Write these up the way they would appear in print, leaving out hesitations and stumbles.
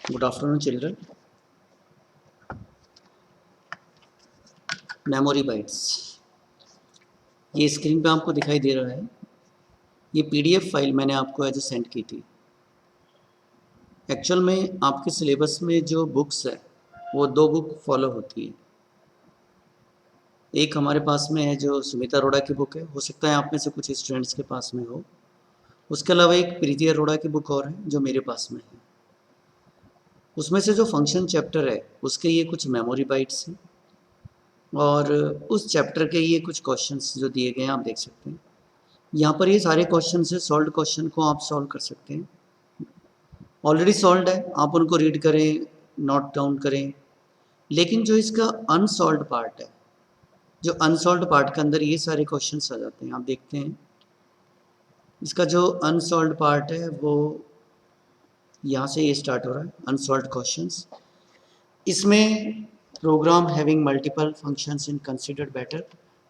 Good afternoon, children. Memory bytes, ये screen पे आपको दिखाई दे रहा है। ये पीडीएफ फाइल मैंने आपको एज सेंड की थी। एक्चुअल में आपके सिलेबस में जो बुक्स है वो दो बुक फॉलो होती है। एक हमारे पास में है जो सुमिता अरोड़ा की बुक है, हो सकता है आप में से कुछ स्टूडेंट्स के पास में हो। उसके अलावा एक प्रीति अरोड़ा की बुक और है जो मेरे पास में है। उसमें से जो फंक्शन चैप्टर है उसके ये कुछ मेमोरी बाइट्स हैं और उस चैप्टर के ये कुछ क्वेश्चंस जो दिए गए हैं आप देख सकते हैं। यहाँ पर ये सारे क्वेश्चन से सॉल्व क्वेश्चन को आप सॉल्व कर सकते हैं। ऑलरेडी सॉल्व है, आप उनको रीड करें, नोट डाउन करें। लेकिन जो इसका अनसॉल्व पार्ट है, जो अनसॉल्व पार्ट के अंदर ये सारे क्वेश्चंस आ जाते हैं। आप देखते हैं इसका जो अनसॉल्व पार्ट है वो यहाँ से ये स्टार्ट हो रहा है, अनसॉल्व क्वेश्चंस। इसमें program having multiple functions in considered better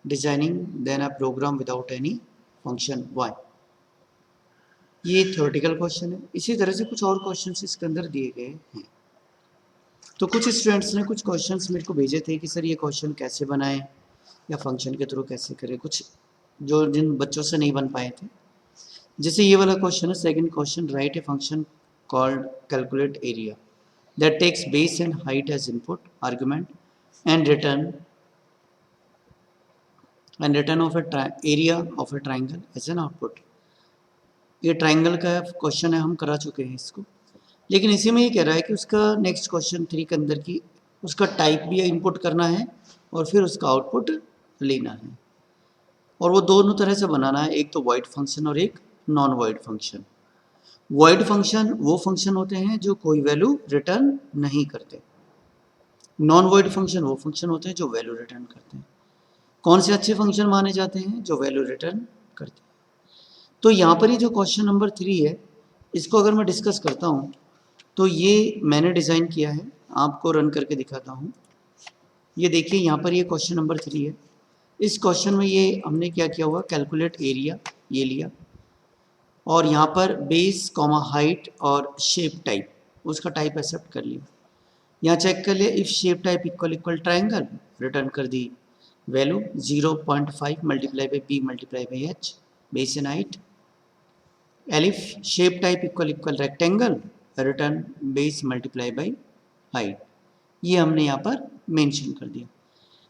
designing than a program without any function why. ये थ्योरेटिकल क्वेश्चन है। इसी तरह से कुछ और क्वेश्चंस इसके अंदर दिए गए हैं। तो कुछ स्टूडेंट्स ने कुछ क्वेश्चंस मेरे को भेजे थे कि सर ये क्वेश्चन कैसे बनाएं या फंक्शन के थ्रू कैसे करें, कुछ जो जिन बच्चों से नहीं बन पाए थे। जैसे ये वाला क्वेश्चन है, second question, write a function called calculate area that takes base and height as input argument and return of area of a triangle as an output. ये ट्राइंगल का क्वेश्चन है, हम करा चुके हैं इसको। लेकिन इसी में ये कह रहा है कि उसका नेक्स्ट क्वेश्चन 3 के अंदर की उसका टाइप भी इनपुट करना है और फिर उसका आउटपुट लेना है। और वो दोनों तरह से बनाना है, एक तो वॉइड फंक्शन और एक non void function. Void function वो फंक्शन होते हैं जो कोई वैल्यू रिटर्न नहीं करते। नॉन वॉइड फंक्शन वो फंक्शन होते हैं जो वैल्यू रिटर्न करते हैं। कौन से अच्छे फंक्शन माने जाते हैं? जो वैल्यू रिटर्न करते हैं। तो यहाँ पर ये जो क्वेश्चन नंबर 3 है, इसको अगर मैं डिस्कस करता हूँ तो ये मैंने डिज़ाइन किया है, आपको रन करके दिखाता हूँ। ये देखिए यहाँ पर ये क्वेश्चन नंबर 3 है। इस क्वेश्चन में ये हमने क्या किया हुआ, कैलकुलेट एरिया ये लिया और यहाँ पर बेस कॉमा हाइट और शेप टाइप, उसका टाइप एक्सेप्ट कर लिया। यहाँ चेक कर लिया, if shape type equal triangle, return कर दी value 0.5 multiply by B multiply by H base and height. Elif shape type equal rectangle, return base multiply by height. ये हमने यहाँ पर मेंशन कर दिया।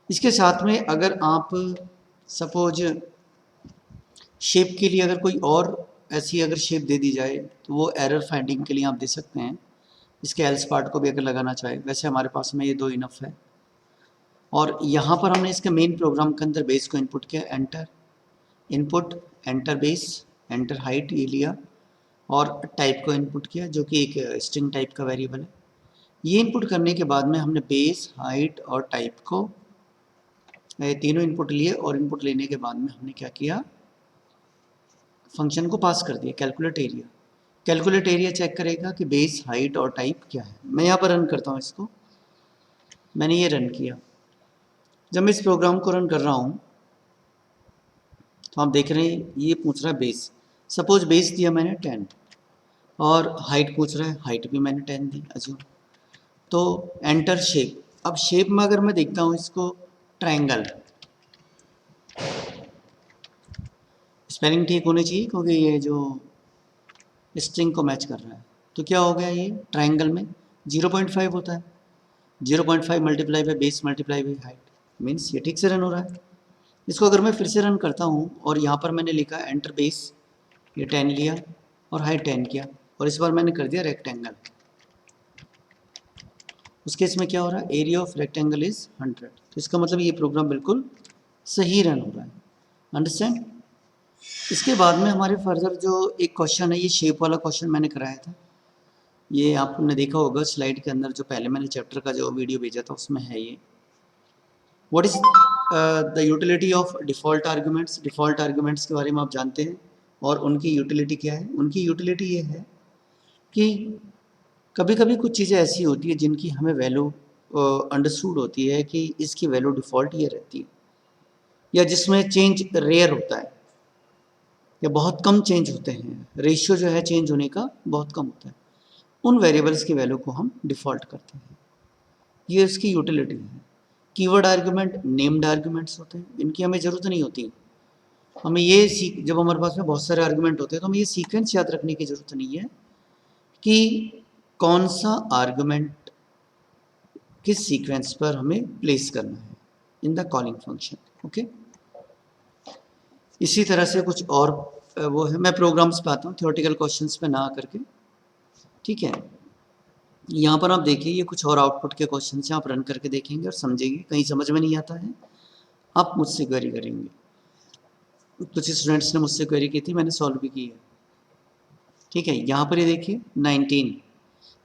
इसके साथ में अगर आप सपोज शेप के लिए अगर कोई और ऐसी अगर शेप दे दी जाए तो वो एरर फाइंडिंग के लिए आप दे सकते हैं। इसके एल्स पार्ट को भी अगर लगाना चाहे, वैसे हमारे पास में ये 2 इनफ है। और यहाँ पर हमने इसके मेन प्रोग्राम के अंदर बेस को इनपुट किया, enter input, enter base, enter height ये लिया और टाइप को इनपुट किया जो कि एक स्ट्रिंग टाइप का वेरिएबल है। ये इनपुट करने के बाद में हमने बेस, हाइट और टाइप को तीनों इनपुट लिए और इनपुट लेने के बाद में हमने क्या किया, फंक्शन को पास कर दिया calculate area. Calculate area check करेगा कि बेस, हाइट और टाइप क्या है। मैं यहाँ पर रन करता हूँ इसको, मैंने ये रन किया। जब मैं इस प्रोग्राम को रन कर रहा हूँ तो आप देख रहे हैं ये पूछ रहा है बेस। सपोज बेस दिया मैंने 10 और हाइट पूछ रहा है, हाइट भी मैंने 10 दी अज्यूम। तो एंटर शेप। अब शेप में अगर मैं देखता हूँ इसको ट्राइंगल, स्पेलिंग ठीक होनी चाहिए क्योंकि ये जो स्ट्रिंग को मैच कर रहा है। तो क्या हो गया, ये ट्राइंगल में 0.5 होता है, 0.5 multiply by base multiply by height, means ये ठीक से रन हो रहा है। इसको अगर मैं फिर से रन करता हूँ और यहाँ पर मैंने लिखा एंटर बेस, ये 10 लिया और हाइट 10 किया और इस बार मैंने कर दिया रेक्टेंगल। उस केस में क्या हो रहा है, एरिया ऑफ रेक्टेंगल इज 100। तो इसका मतलब ये प्रोग्राम बिल्कुल सही रन हो रहा है। अंडरस्टैंड। इसके बाद में हमारे फर्दर जो एक क्वेश्चन है, ये शेप वाला क्वेश्चन मैंने कराया था। ये आपने देखा होगा स्लाइड के अंदर, जो पहले मैंने चैप्टर का जो वीडियो भेजा था उसमें है ये। What is the utility of default arguments. Default arguments के बारे में आप जानते हैं और उनकी यूटिलिटी क्या है। उनकी यूटिलिटी ये है कि कभी कभी कुछ चीज़ें ऐसी होती है जिनकी हमें वैल्यू अंडरस्टूड होती है कि इसकी वैल्यू डिफ़ॉल्ट ये रहती है, या जिसमें चेंज रेयर होता है या बहुत कम चेंज होते हैं, रेशियो जो है चेंज होने का बहुत कम होता है। उन वेरिएबल्स की वैल्यू को हम डिफ़ॉल्ट करते हैं। ये इसकी यूटिलिटी है। कीवर्ड आर्गुमेंट नेम्ड आर्गुमेंट्स होते हैं, इनकी हमें ज़रूरत नहीं होती। हमें ये जब हमारे पास में बहुत सारे आर्गुमेंट होते हैं तो हमें ये सीक्वेंस याद रखने की ज़रूरत नहीं है कि कौन सा आर्गुमेंट किस सीक्वेंस पर हमें प्लेस करना है in the calling function. Okay, इसी तरह से कुछ और वो है, मैं प्रोग्राम्स पे आता हूँ, थियोरेटिकल क्वेश्चंस पे ना करके। ठीक है, यहाँ पर आप देखिए ये कुछ और आउटपुट के क्वेश्चन हैं, आप रन करके देखेंगे और समझेंगे। कहीं समझ में नहीं आता है आप मुझसे क्वेरी करेंगे। कुछ स्टूडेंट्स ने मुझसे क्वेरी की थी, मैंने सॉल्व भी की है। ठीक है, यहाँ पर ये देखिए 19,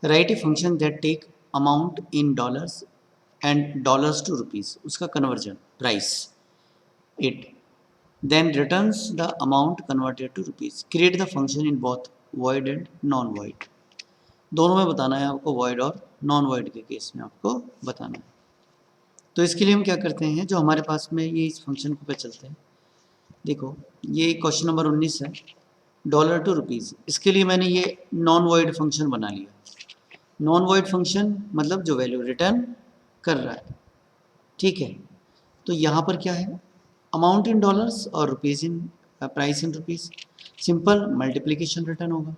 write a function that take amount in dollars and dollars to rupees, उसका conversion price 8, then returns the amount converted to rupees. Create the function in both void and non void, दोनों में बताना है आपको, void और non void के case में आपको बताना है। तो इसके लिए हम क्या करते हैं, जो हमारे पास में ये इस फंक्शन को पे चलते हैं। देखो ये क्वेश्चन नंबर 19 है, डॉलर टू रुपीज़। इसके लिए मैंने ये नॉन वॉइड फंक्शन बना लिया। नॉन वॉइड फंक्शन मतलब जो वैल्यू रिटर्न कर रहा है। ठीक है, तो यहाँ पर क्या है, अमाउंट इन डॉलर्स और rupees in price in rupees, simple multiplication return होगा।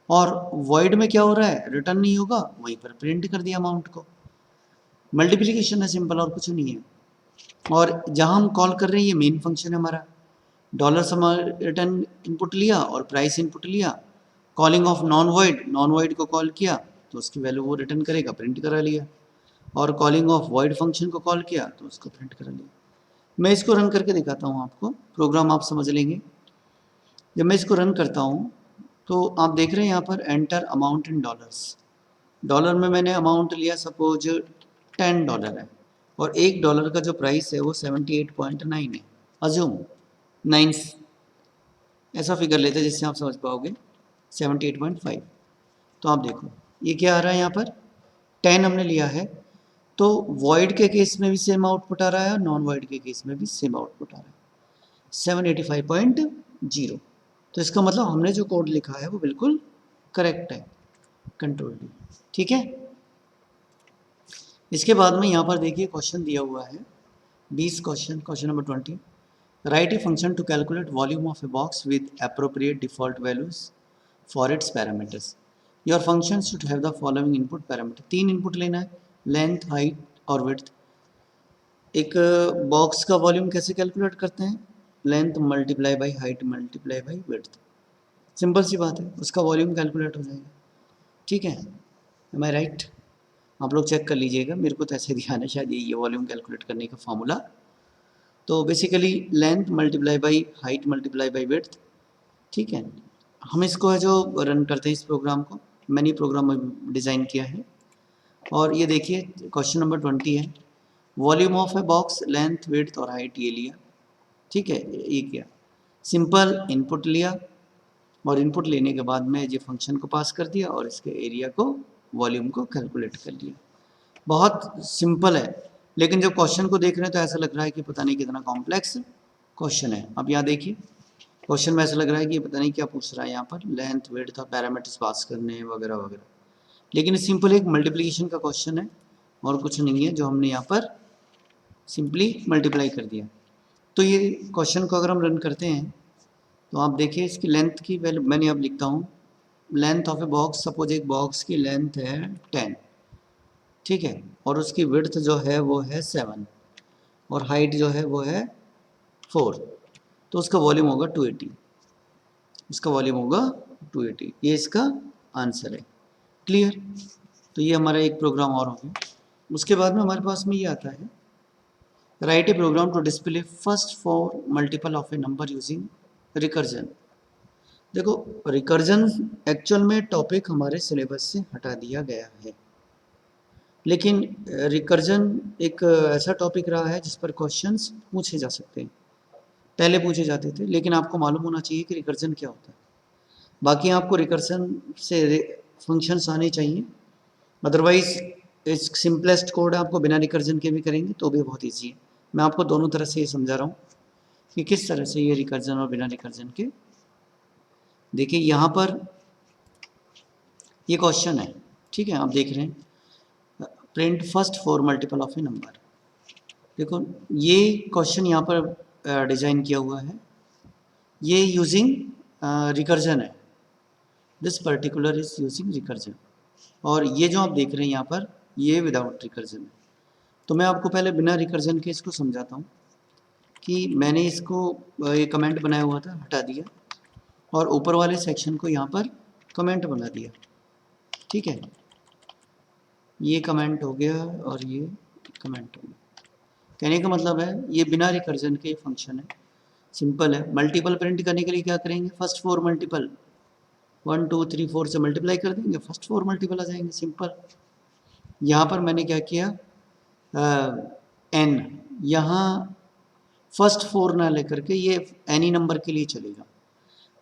और वॉइड में क्या हो रहा है, रिटर्न नहीं होगा, वहीं पर प्रिंट कर दिया अमाउंट को। मल्टीप्लिकेशन है सिंपल, और कुछ नहीं है। और जहाँ हम कॉल कर रहे हैं ये मेन फंक्शन है हमारा, डॉलर्स हमारा रिटर्न इनपुट लिया और प्राइस इनपुट लिया, कॉलिंग ऑफ नॉन वॉइड को कॉल किया तो उसकी वैल्यू वो रिटर्न करेगा, प्रिंट करा लिया। और कॉलिंग ऑफ वॉइड फंक्शन को कॉल किया तो उसको प्रिंट करा लिया। मैं इसको रन करके दिखाता हूँ आपको, प्रोग्राम आप समझ लेंगे। जब मैं इसको रन करता हूँ तो आप देख रहे हैं यहाँ पर enter amount in dollars. Dollar में मैंने अमाउंट लिया सपोज $10 है, और $1 का जो प्राइस है वो 78.9 है। अज्यूम 9 ऐसा फिगर लेते हैं जिससे आप समझ पाओगे, 78.5। तो आप देखो ये क्या आ रहा है, यहाँ पर 10 हमने लिया है, तो वॉइड के केस में भी सेम आउटपुट आ रहा है और नॉन वॉइड के केस में भी सेम आउटपुट आ रहा है, 785.0। तो इसका मतलब हमने जो कोड लिखा है वो बिल्कुल करेक्ट है, कंट्रोल डी। ठीक है, इसके बाद में यहाँ पर देखिए क्वेश्चन दिया हुआ है 20 question number 20, write a function to calculate volume of a box with appropriate default values for its parameters. Your function should have the following input parameter. 3 input लेना है, लेंथ, हाइट और विड्थ। एक box का volume कैसे calculate करते हैं, length multiply by height multiply by width. Simple सी बात है, उसका वॉल्यूम कैलकुलेट हो जाएगा। ठीक है, एम आई राइट? आप लोग चेक कर लीजिएगा, मेरे को तो ऐसे ध्यान है, शायद ये वॉल्यूम कैलकुलेट करने का फॉर्मूला। तो basically length multiply by height multiply by width. ठीक है, हम इसको है जो रन करते हैं इस प्रोग्राम को, मैंने प्रोग्राम डिज़ाइन किया है। और ये देखिए क्वेश्चन नंबर 20 है, volume of a box, length, width और हाइट ये लिया। ठीक है, ये किया, सिंपल इनपुट लिया और इनपुट लेने के बाद में ये फंक्शन को पास कर दिया और इसके एरिया को, वॉल्यूम को कैलकुलेट कर लिया। बहुत सिंपल है, लेकिन जब क्वेश्चन को देख रहे हैं तो ऐसा लग रहा है कि पता नहीं कितना कॉम्प्लेक्स क्वेश्चन है। अब यहाँ देखिए क्वेश्चन में ऐसा लग रहा है कि पता नहीं क्या पूछ रहा है, यहाँ पर लेंथ, विड्थ और पैरामीटर्स पास करने हैं वगैरह वगैरह, लेकिन सिंपल एक मल्टीप्लिकेशन का क्वेश्चन है और कुछ नहीं है, जो हमने यहाँ पर सिंपली मल्टीप्लाई कर दिया। तो ये क्वेश्चन को अगर हम रन करते हैं तो आप देखिए इसकी लेंथ की वैल्यू मैंने अब लिखता हूँ, length of a box, suppose एक बॉक्स की लेंथ है 10, ठीक है, और उसकी विड्थ जो है वो है 7 और हाइट जो है वो है 4, तो उसका वॉल्यूम होगा 280, उसका वॉल्यूम होगा 280। ये इसका आंसर है। क्लियर? तो ये हमारा एक प्रोग्राम और हो गया। उसके बाद में हमारे पास में ये आता है, write a program to display first 4 multiple of a number using recursion. देखो रिकर्जन एक्चुअल में टॉपिक हमारे सिलेबस से हटा दिया गया है, लेकिन रिकर्जन एक ऐसा टॉपिक रहा है जिस पर क्वेश्चंस पूछे जा सकते हैं। पहले पूछे जाते थे, लेकिन आपको मालूम होना चाहिए कि रिकर्जन क्या होता है। बाकी आपको रिकर्जन से फंक्शंस आने चाहिए, अदरवाइज इस सिंपलेस्ट कोड आपको बिना रिकर्जन के भी करेंगे तो भी बहुत ईजी है। मैं आपको दोनों तरह से ये समझा रहा हूँ कि किस तरह से ये रिकर्जन और बिना रिकर्जन के। देखिए यहाँ पर ये क्वेश्चन है, ठीक है। आप देख रहे हैं print first 4 multiple of a number. देखो ये क्वेश्चन यहाँ पर डिजाइन किया हुआ है, ये यूजिंग रिकर्जन है, this particular is using recursion. और ये जो आप देख रहे हैं यहाँ पर, ये विदाउट रिकर्जन है। तो मैं आपको पहले बिना रिकर्जन के इसको समझाता हूँ कि मैंने इसको ये कमेंट बनाया हुआ था, हटा दिया, और ऊपर वाले सेक्शन को यहाँ पर कमेंट बना दिया, ठीक है। ये कमेंट हो गया और ये कमेंट हो गया। कहने का मतलब है ये बिना रिकर्जन के फंक्शन है, सिंपल है। मल्टीपल प्रिंट करने के लिए क्या करेंगे, फर्स्ट 4 मल्टीपल 1 2 3 4 से मल्टीप्लाई कर देंगे, फर्स्ट 4 मल्टीपल आ जाएंगे, सिंपल। यहाँ पर मैंने क्या किया, एन, यहाँ फर्स्ट 4 ना लेकर के ये एनी नंबर के लिए चलेगा।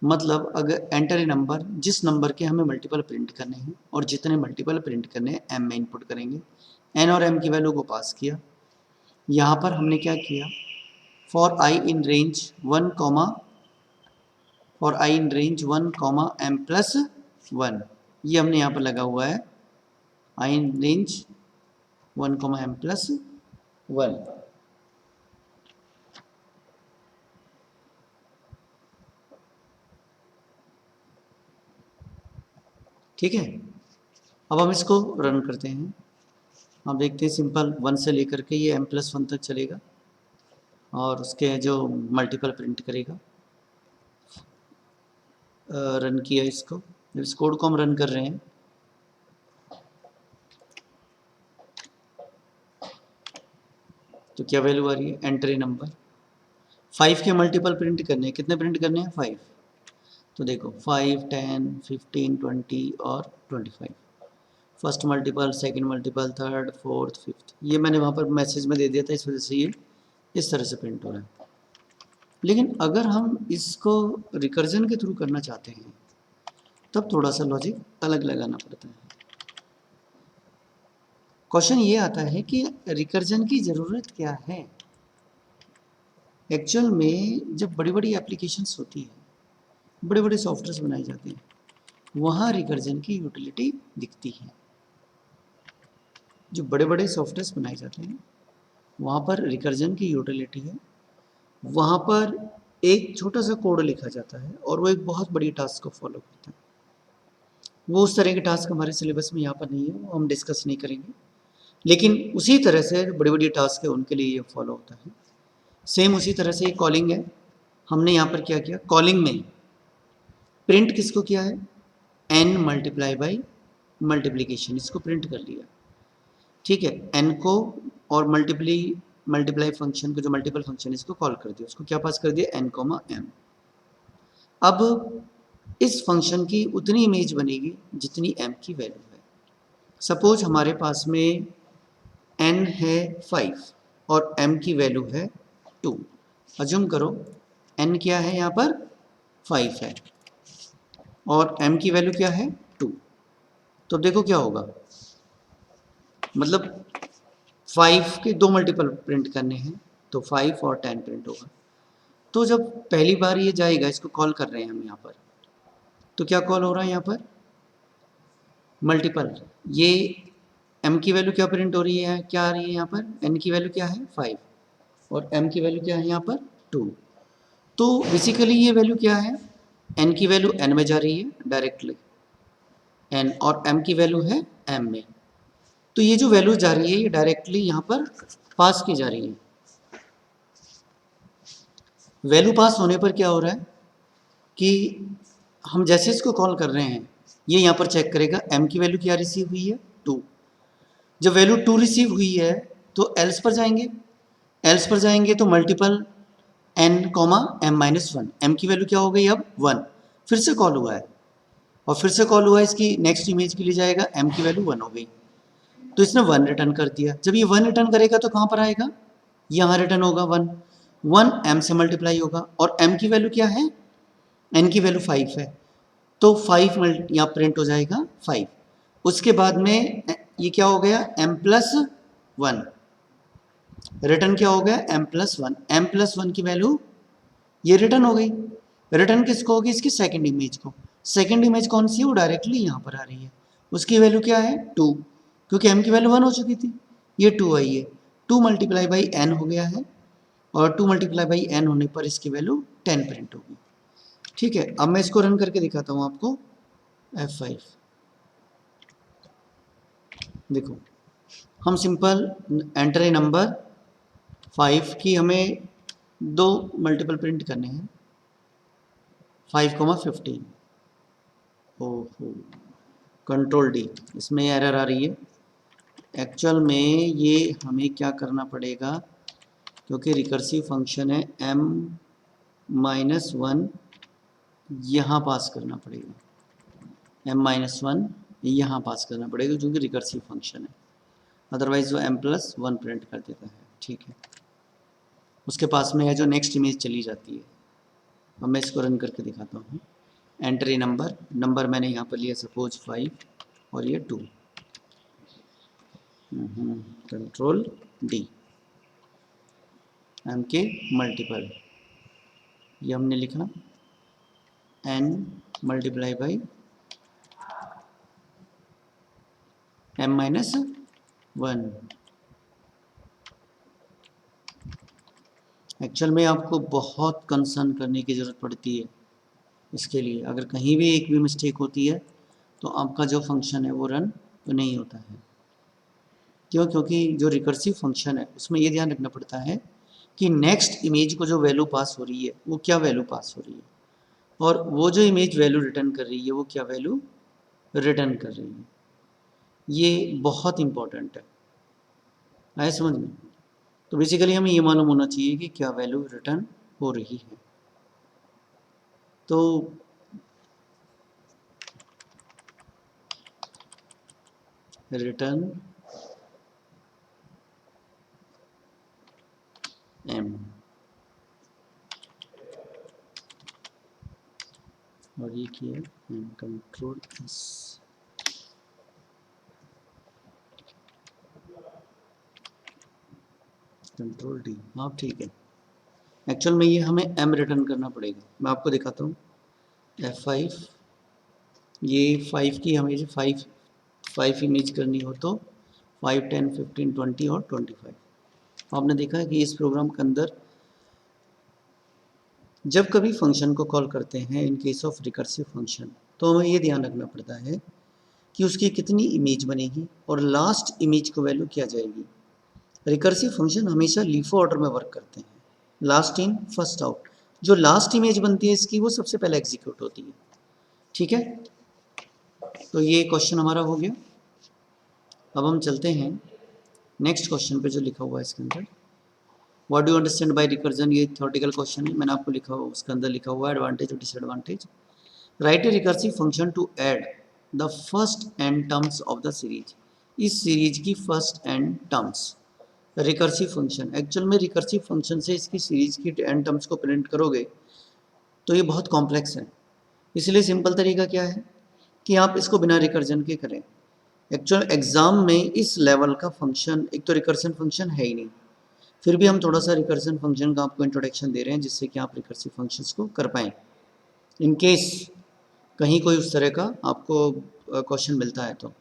मतलब अगर एंटर ए नंबर, जिस नंबर के हमें मल्टीपल प्रिंट करने हैं और जितने मल्टीपल प्रिंट करने हैं एम में इनपुट करेंगे। एन और एम की वैल्यू को पास किया। यहाँ पर हमने क्या किया, for I in range 1 comma, for I in range 1 comma M plus 1, ये हमने यहाँ पर लगा हुआ है, I in range 1 comma M plus 1। ठीक है, अब हम इसको रन करते हैं। आप देखते हैं सिंपल 1 से लेकर के ये m+1 तक चलेगा और उसके जो मल्टीपल प्रिंट करेगा। रन किया इसको, इस कोड को हम रन कर रहे हैं। तो क्या वैल्यू आ रही है, एंटर ए नंबर। 5 के मल्टीपल प्रिंट करने हैं, कितने प्रिंट करने हैं, 5। तो देखो 5 10 15 20 और 25, first multiple, second multiple, third, fourth, fifth. ये मैंने वहाँ पर मैसेज में दे दिया था, इस वजह से ये इस तरह से प्रिंट हो रहा है। लेकिन अगर हम इसको रिकर्जन के थ्रू करना चाहते हैं तब थोड़ा सा लॉजिक अलग लगाना पड़ता है। क्वेश्चन ये आता है कि रिकर्जन की ज़रूरत क्या है। एक्चुअल में जब बड़ी बड़ी एप्लीकेशंस होती है, बड़े बड़े सॉफ्टवेयर बनाए जाते हैं, वहाँ रिकर्जन की यूटिलिटी दिखती है। जो बड़े बड़े सॉफ्टवेयर बनाए जाते हैं वहाँ पर रिकर्जन की यूटिलिटी है। वहाँ पर एक छोटा सा कोड लिखा जाता है और वो एक बहुत बड़ी टास्क को फॉलो करता है। वो उस तरह के टास्क हमारे सिलेबस में यहाँ पर नहीं है, वो हम डिस्कस नहीं करेंगे। लेकिन उसी तरह से बड़ी बड़ी टास्क है उनके लिए ये फॉलो होता है। सेम उसी तरह से कॉलिंग है। हमने यहाँ पर क्या किया, कॉलिंग में प्रिंट किसको किया है, n मल्टीप्लाई बाई मल्टीप्लीकेशन, इसको प्रिंट कर लिया, ठीक है। n को और मल्टीप्लाई फंक्शन को, जो मल्टीपल फंक्शन इसको कॉल कर दिया, उसको क्या पास कर दिया, n कॉमा m। अब इस फंक्शन की उतनी इमेज बनेगी जितनी m की वैल्यू है। सपोज हमारे पास में n है 5 और m की वैल्यू है 2। अज्यूम करो n क्या है, यहाँ पर 5 है और m की वैल्यू क्या है 2। तो देखो क्या होगा, मतलब 5 के 2 मल्टीपल प्रिंट करने हैं तो 5 और 10 प्रिंट होगा। तो जब पहली बार ये जाएगा, इसको कॉल कर रहे हैं हम यहाँ पर, तो क्या कॉल हो रहा है यहाँ पर, मल्टीपल। ये m की वैल्यू क्या प्रिंट हो रही है, क्या आ रही है यहाँ पर, n की वैल्यू क्या है 5 और m की वैल्यू क्या है यहाँ पर 2। तो बेसिकली ये वैल्यू क्या है, n की वैल्यू n में जा रही है डायरेक्टली, n, और m की वैल्यू है m में। तो ये जो वैल्यू जा रही है ये डायरेक्टली यहाँ पर पास की जा रही है। वैल्यू पास होने पर क्या हो रहा है कि हम जैसे इसको कॉल कर रहे हैं, ये यहाँ पर चेक करेगा m की वैल्यू क्या रिसीव हुई है 2। जब वैल्यू 2 रिसीव हुई है तो एल्स पर जाएंगे, एल्स पर जाएंगे तो multiple n comma m minus 1, m की वैल्यू क्या हो गई अब 1, फिर से कॉल हुआ है और फिर से कॉल हुआ है, इसकी नेक्स्ट इमेज के लिए जाएगा, m की वैल्यू 1 हो गई, तो इसने 1 रिटर्न कर दिया। जब ये 1 रिटर्न करेगा तो कहाँ पर आएगा, यहाँ रिटर्न होगा 1, 1 m से मल्टीप्लाई होगा और m की वैल्यू क्या है, n की वैल्यू 5 है, तो 5 यहाँ प्रिंट हो जाएगा 5। उसके बाद में ये क्या हो गया, m+1, रिटर्न क्या हो गया, m+1, m+1 की वैल्यू ये रिटर्न हो गई। रिटर्न किसको होगी, इसकी सेकंड इमेज को। सेकंड इमेज कौन सी है, वो डायरेक्टली यहाँ पर आ रही है, उसकी वैल्यू क्या है 2, क्योंकि m की वैल्यू 1 हो चुकी थी, ये 2 आई है, 2 मल्टीप्लाई बाई n हो गया है, और 2 मल्टीप्लाई बाई n होने पर इसकी वैल्यू 10 प्रिंट होगी। ठीक है, अब मैं इसको रन करके दिखाता हूँ आपको। F5 देखो, हम सिंपल एंटर ए नंबर 5 की हमें दो मल्टीपल प्रिंट करने हैं, 5,15। ओहो, कंट्रोल डी, इसमें एरर आ रही है। एक्चुअल में ये हमें क्या करना पड़ेगा, क्योंकि रिकर्सिव फंक्शन है m-1 यहाँ पास करना पड़ेगा, m-1 यहाँ पास करना पड़ेगा क्योंकि रिकर्सिव फंक्शन है, अदरवाइज वो m+1 प्रिंट कर देता है। ठीक है, उसके पास में है जो नेक्स्ट इमेज चली जाती है। अब मैं इसको रन करके दिखाता हूँ। एंट्री नंबर मैंने यहाँ पर लिया सपोज 5 और ये 2, कंट्रोल डी, एम के मल्टीपल, ये हमने लिखा n multiply by m-1। Actual में आपको बहुत कंसर्न करने की ज़रूरत पड़ती है इसके लिए। अगर कहीं भी एक भी मिस्टेक होती है तो आपका जो फंक्शन है वो रन तो नहीं होता है। क्यों? क्योंकि जो रिकर्सिव फंक्शन है उसमें ये ध्यान रखना पड़ता है कि नेक्स्ट इमेज को जो वैल्यू पास हो रही है वो क्या वैल्यू पास हो रही है, और वो जो इमेज वैल्यू रिटर्न कर रही है वो क्या वैल्यू रिटर्न कर रही है। ये बहुत इम्पॉर्टेंट है, आए समझ में? तो बेसिकली हमें ये मालूम होना चाहिए कि क्या वैल्यू रिटर्न हो रही है। तो रिटर्न m, और ये किया कंट्रोल एस, कंट्रोल डी। हाँ ठीक है, एक्चुअल में ये हमें m रिटर्न करना पड़ेगा। मैं आपको दिखाता हूँ। F5, ये 5 की हमें 5 इमेज करनी हो तो 5, 10, 15, 20 और 25। आपने देखा है कि इस प्रोग्राम के अंदर जब कभी फंक्शन को कॉल करते हैं in case of recursive function, तो हमें ये ध्यान रखना पड़ता है कि उसकी कितनी इमेज बनेगी और लास्ट इमेज को वैल्यू क्या जाएगी। रिकर्सिव फंक्शन हमेशा लीफो ऑर्डर में वर्क करते हैं, लास्ट इन फर्स्ट आउट। जो लास्ट इमेज बनती है इसकी वो सबसे पहले एग्जीक्यूट होती है। ठीक है, तो ये क्वेश्चन हमारा हो गया। अब हम चलते हैं नेक्स्ट क्वेश्चन पे जो लिखा हुआ है इसके अंदर, what do you understand by recursion. ये थ्योरेटिकल क्वेश्चन है, मैंने आपको लिखा हुआ उसके अंदर लिखा हुआ है एडवांटेज और disadvantage. Write a recursive function to add the first n terms of the series. इस सीरीज की first n terms recursive function, actual में रिकर्सिव फंक्शन से इसकी सीरीज की एन टर्म्स को प्रिंट करोगे तो ये बहुत कॉम्प्लेक्स है। इसलिए सिंपल तरीका क्या है कि आप इसको बिना रिकर्जन के करें। एक्चुअल एग्जाम में इस लेवल का फंक्शन, एक तो रिकर्सन फंक्शन है ही नहीं, फिर भी हम थोड़ा सा रिकर्सन फंक्शन का आपको इंट्रोडक्शन दे रहे हैं जिससे कि आप रिकर्सिव फंक्शंस को कर पाएँ। इन केस कहीं कोई उस तरह का आपको क्वेश्चन मिलता है तो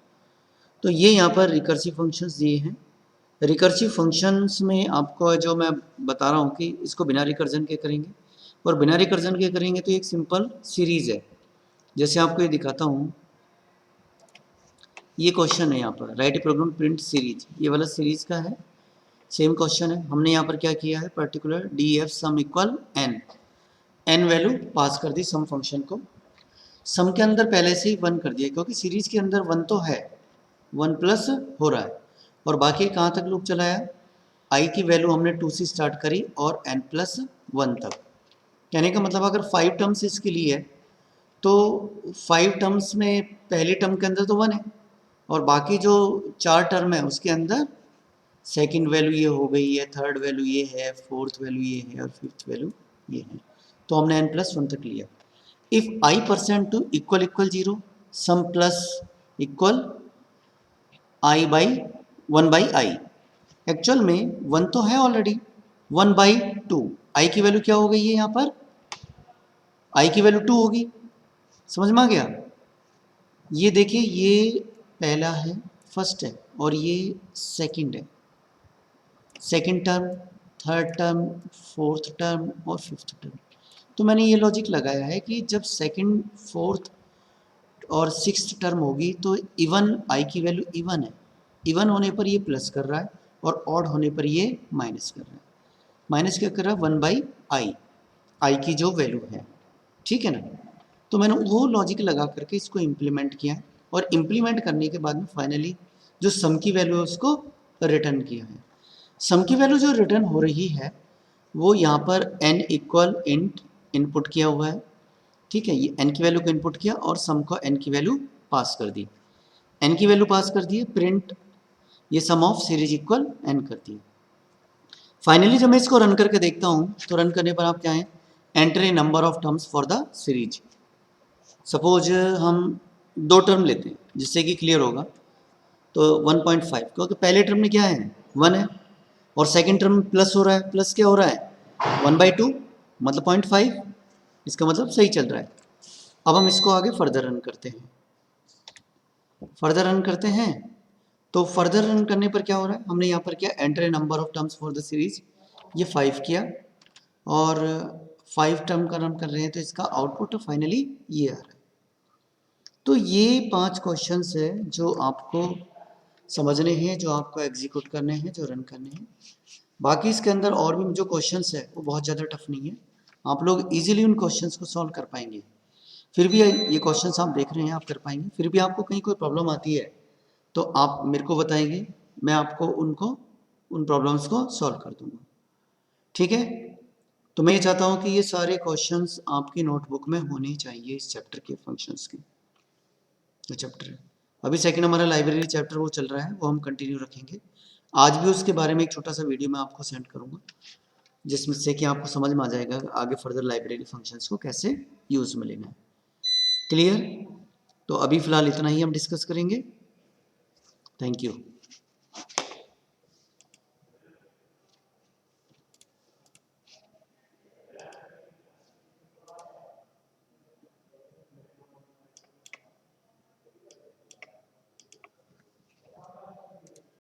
ये यहाँ पर रिकर्सिव फंक्शंस दिए हैं। रिकर्सिव फंक्शंस में आपको जो मैं बता रहा हूँ कि इसको बिना रिकर्जन के करेंगे, और बिना रिकर्जन के करेंगे तो एक सिंपल सीरीज़ है। जैसे आपको ये दिखाता हूँ, ये क्वेश्चन है यहाँ पर, राइट प्रोग्राम प्रिंट सीरीज, ये वाला सीरीज का है, सेम क्वेश्चन है। हमने यहाँ पर क्या किया है, particular d f sum equal n value pass कर दी सम फंक्शन को। सम के अंदर पहले से ही 1 कर दिया क्योंकि सीरीज के अंदर 1 तो है, 1 प्लस हो रहा है, और बाकी कहाँ तक लूप चलाया, आई की वैल्यू हमने 2 से स्टार्ट करी और n+1 तक। कहने का मतलब अगर 5 टर्म्स इसके लिए है तो 5 टर्म्स में पहली टर्म के अंदर तो 1 है, और बाकी जो 4 टर्म है उसके अंदर सेकंड वैल्यू ये हो गई है, थर्ड वैल्यू ये है, फोर्थ वैल्यू ये है और फिफ्थ वैल्यू ये है। तो हमने n+1 तक लिया। If i% two equal 0, sum plus इक्वल1 बाई आई। एक्चुअल में 1 तो है ऑलरेडी, 1/2। आई की वैल्यू क्या हो गई है यहाँ पर, आई की वैल्यू 2 होगी। समझ में आ गया? ये देखिए, ये पहला है, फर्स्ट है, और ये सेकंड है, second term, third term, fourth term और फिफ्थ टर्म। तो मैंने ये लॉजिक लगाया है कि जब सेकंड, फोर्थ और सिक्स्थ टर्म होगी तो इवन आई की वैल्यू इवन है, इवन होने पर ये प्लस कर रहा है और ऑड होने पर ये माइनस कर रहा है। माइनस क्या कर रहा है? 1/i, आई की जो वैल्यू है, ठीक है ना। तो मैंने वो लॉजिक लगा करके इसको इम्प्लीमेंट किया है, और इम्प्लीमेंट करने के बाद में फाइनली जो सम की वैल्यू है उसको रिटर्न किया है। सम की वैल्यू जो रिटर्न हो रही है वो यहाँ पर n इक्वल इंट इनपुट किया हुआ है, ठीक है। ये n की वैल्यू को इनपुट किया और सम को n की वैल्यू पास कर दी, n की वैल्यू पास कर दी, प्रिंट ये सम ऑफ सीरीज इक्वल n कर दी। फाइनली जब मैं इसको रन करके देखता हूँ तो रन करने पर आप क्या है, enter a number of terms for the series. Suppose हम 2 टर्म लेते हैं जिससे कि क्लियर होगा, तो 1.5, क्योंकि पहले टर्म में क्या है 1 है, और सेकंड टर्म में प्लस हो रहा है, प्लस क्या हो रहा है 1/2 मतलब 0.5, इसका मतलब सही चल रहा है। अब हम इसको आगे फर्दर रन करते हैं, फर्दर रन करते हैं तो फर्दर रन करने पर क्या हो रहा है, हमने यहाँ पर क्या enter a number of terms for the series, ये 5 किया और 5 टर्म का रन कर रहे हैं तो इसका आउटपुट फाइनली ये आ रहा है। तो ये 5 क्वेश्चंस है जो आपको समझने हैं, जो आपको एग्जीक्यूट करने हैं, जो रन करने हैं। बाकी इसके अंदर और भी जो क्वेश्चंस है वो बहुत ज़्यादा टफ नहीं है, आप लोग इजीली उन क्वेश्चंस को सॉल्व कर पाएंगे। फिर भी ये क्वेश्चंस आप देख रहे हैं आप कर पाएंगे, फिर भी आपको कहीं कोई प्रॉब्लम आती है तो आप मेरे को बताएंगे, मैं आपको उन प्रॉब्लम्स को सॉल्व कर दूंगा, ठीक है। तो मैं ये चाहता हूँ कि ये सारे क्वेश्चंस आपकी नोटबुक में होने चाहिए इस चैप्टर के फंक्शंस के, जो चैप्टर है। अभी सेकंड हमारा लाइब्रेरी चैप्टर वो चल रहा है, वो हम कंटिन्यू रखेंगे। आज भी उसके बारे में एक छोटा सा वीडियो मैं आपको सेंड करूँगा, जिसमें से कि आपको समझ में आ जाएगा आगे फर्दर लाइब्रेरी फंक्शंस को कैसे यूज़ में लेना है। क्लियर? तो अभी फ़िलहाल इतना ही हम डिस्कस करेंगे। Thank you.